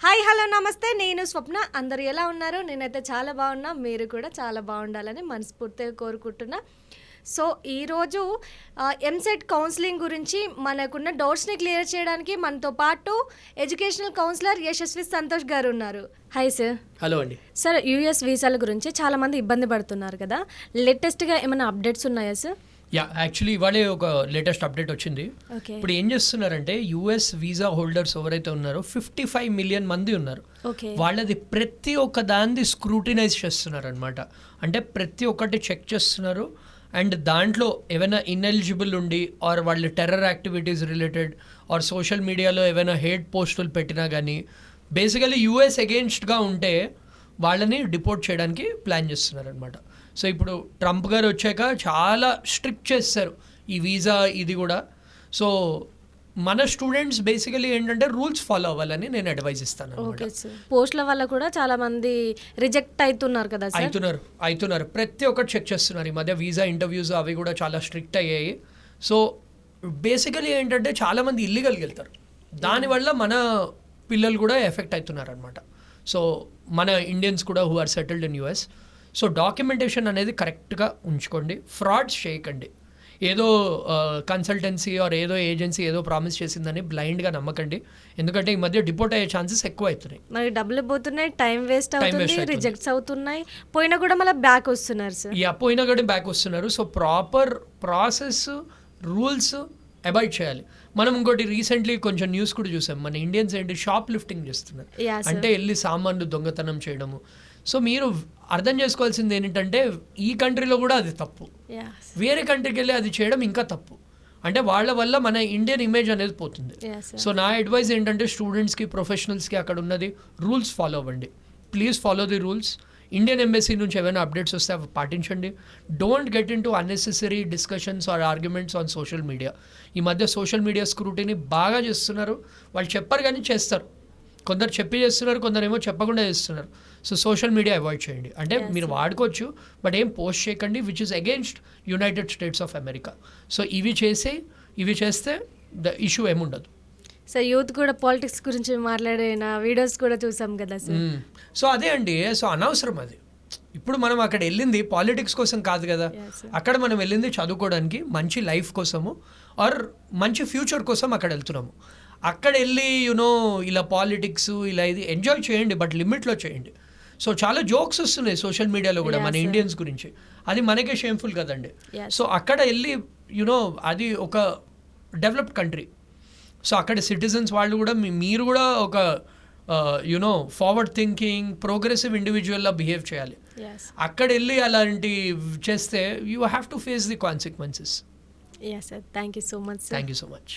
Hi hello నమస్తే, నేను స్వప్న. అందరు ఎలా ఉన్నారు? నేనైతే చాలా బాగున్నా, మీరు కూడా చాలా బాగుండాలని మనస్ఫూర్తిగా కోరుకుంటున్నా. సో ఈరోజు ఎంసెట్ కౌన్సిలింగ్ గురించి మనకున్న డౌట్స్ని క్లియర్ చేయడానికి మనతో పాటు ఎడ్యుకేషనల్ కౌన్సిలర్ యశస్వి సంతోష్ గారు ఉన్నారు. Hi sir. హలో అండి. సార్, యూఎస్ వీసాల గురించి చాలామంది ఇబ్బంది పడుతున్నారు కదా, లేటెస్ట్గా ఏమైనా అప్డేట్స్ ఉన్నాయా సార్? యాక్చువల్లీ ఇవాళే ఒక లేటెస్ట్ అప్డేట్ వచ్చింది. ఇప్పుడు ఏం చేస్తున్నారంటే యూఎస్ వీసా హోల్డర్స్ ఎవరైతే ఉన్నారో 55 మిలియన్ మంది ఉన్నారు. వాళ్ళది ప్రతి ఒక్క దాన్ని స్క్రూటినైజ్ చేస్తున్నారు అనమాట. అంటే ప్రతి ఒక్కటి చెక్ చేస్తున్నారు. అండ్ దాంట్లో ఏమైనా ఇన్ఎలిజిబుల్ ఉండి ఆర్ వాళ్ళు terror activities related are social మీడియాలో ఏమైనా హేట్ పోస్టులు పెట్టినా కానీ బేసికలీ యూఎస్ అగెయిన్స్ట్గా ఉంటే వాళ్ళని డిపోర్ట్ చేయడానికి ప్లాన్ చేస్తున్నారు అనమాట. సో ఇప్పుడు ట్రంప్ గారు వచ్చాక చాలా స్ట్రిక్ట్ చేస్తారు ఈ వీసా ఇది కూడా. సో మన స్టూడెంట్స్ బేసికలీ ఏంటంటే రూల్స్ ఫాలో అవ్వాలని నేను అడ్వైజ్ ఇస్తాను. పోస్టుల వల్ల కూడా చాలా మంది రిజెక్ట్ అవుతున్నారు కదా. అవుతున్నారు ప్రతి ఒక్కటి చెక్ చేస్తున్నారు. ఈ మధ్య వీసా ఇంటర్వ్యూస్ అవి కూడా చాలా స్ట్రిక్ట్ అయ్యాయి. సో బేసికలీ ఏంటంటే చాలామంది ఇల్లీగల్కి వెళ్తారు. దానివల్ల మన పిల్లలు కూడా ఎఫెక్ట్ అవుతున్నారు అనమాట. సో మన ఇండియన్స్ కూడా who are settled in US. So documentation అనేది కరెక్ట్గా ఉంచుకోండి, ఫ్రాడ్స్ చేయకండి. ఏదో కన్సల్టెన్సీ ఆర్ ఏదో ఏజెన్సీ ఏదో ప్రామిస్ చేసిందని బ్లైండ్గా నమ్మకండి. ఎందుకంటే ఈ మధ్య డిపోర్ట్ అయ్యే ఛాన్సెస్ ఎక్కువ అవుతున్నాయి. మరి డబ్బులు పోతున్నాయి, టైం వేస్ట్ అవుతుంది, రిజెక్ట్స్ అవుతున్నాయి, పోయినా కూడా మళ్ళీ బ్యాక్ వస్తున్నారు సార్. పోయినా కూడా బ్యాక్ వస్తున్నారు. So proper process rules avoid చేయాలి. మనం ఇంకోటి రీసెంట్లీ కొంచెం న్యూస్ కూడా చూసాం, మన ఇండియన్స్ ఏంటి షాప్ లిఫ్టింగ్ చేస్తున్నారు. అంటే వెళ్ళి సామాన్లు దొంగతనం చేయడము. సో మీరు అర్థం చేసుకోవాల్సింది ఏంటంటే ఈ కంట్రీలో కూడా అది తప్పు, వేరే కంట్రీకి వెళ్ళి అది చేయడం ఇంకా తప్పు. అంటే వాళ్ళ వల్ల మన ఇండియన్ ఇమేజ్ అనేది పోతుంది. సో నా అడ్వైజ్ ఏంటంటే స్టూడెంట్స్కి ప్రొఫెషనల్స్కి అక్కడ ఉన్నది రూల్స్ ఫాలో అవ్వండి. Please follow the rules. Indian embassy నుంచి ఏమైనా అప్డేట్స్ వస్తే అవి పాటించండి. Don't get into unnecessary discussions or arguments on social media. ఈ మధ్య సోషల్ మీడియా స్క్రూటీని బాగా చేస్తున్నారు. వాళ్ళు చెప్పరు కానీ చేస్తారు. కొందరు చెప్పి చేస్తున్నారు, కొందరు చెప్పకుండా చేస్తున్నారు. సో సోషల్ మీడియా అవాయిడ్ చేయండి. అంటే మీరు వాడుకోవచ్చు బట్ ఏం పోస్ట్ చేయకండి which is against United states of America. So ఇవి చేస్తే ద ఇష్యూ ఏముండదు. సో యూత్ కూడా పాలిటిక్స్ గురించి మాట్లాడిన వీడియోస్ కూడా చూసాం కదా సార్. సో అదే అండి. సో అనవసరం అది. ఇప్పుడు మనం అక్కడ వెళ్ళింది పాలిటిక్స్ కోసం కాదు కదా. అక్కడ మనం వెళ్ళింది చదువుకోవడానికి, మంచి లైఫ్ కోసము ఆర్ మంచి ఫ్యూచర్ కోసం అక్కడ వెళ్తున్నాము. అక్కడ వెళ్ళి ఇలా పాలిటిక్స్ ఇలా ఇది ఎంజాయ్ చేయండి బట్ లిమిట్లో చేయండి. సో చాలా జోక్స్ వస్తున్నాయి సోషల్ మీడియాలో కూడా మన ఇండియన్స్ గురించి. అది మనకే షేమ్ఫుల్ కదండి. సో అక్కడ వెళ్ళి అది ఒక డెవలప్డ్ కంట్రీ. సో అక్కడ సిటిజన్స్ వాళ్ళు కూడా మీరు కూడా ఒక ఫార్వర్డ్ థింకింగ్ ప్రోగ్రెసివ్ ఇండివిజువల్లా బిహేవ్ చేయాలి. అక్కడ వెళ్ళి అలాంటి చేస్తే you have to face the consequences. Yes sir, thank you so much sir. Thank you so much.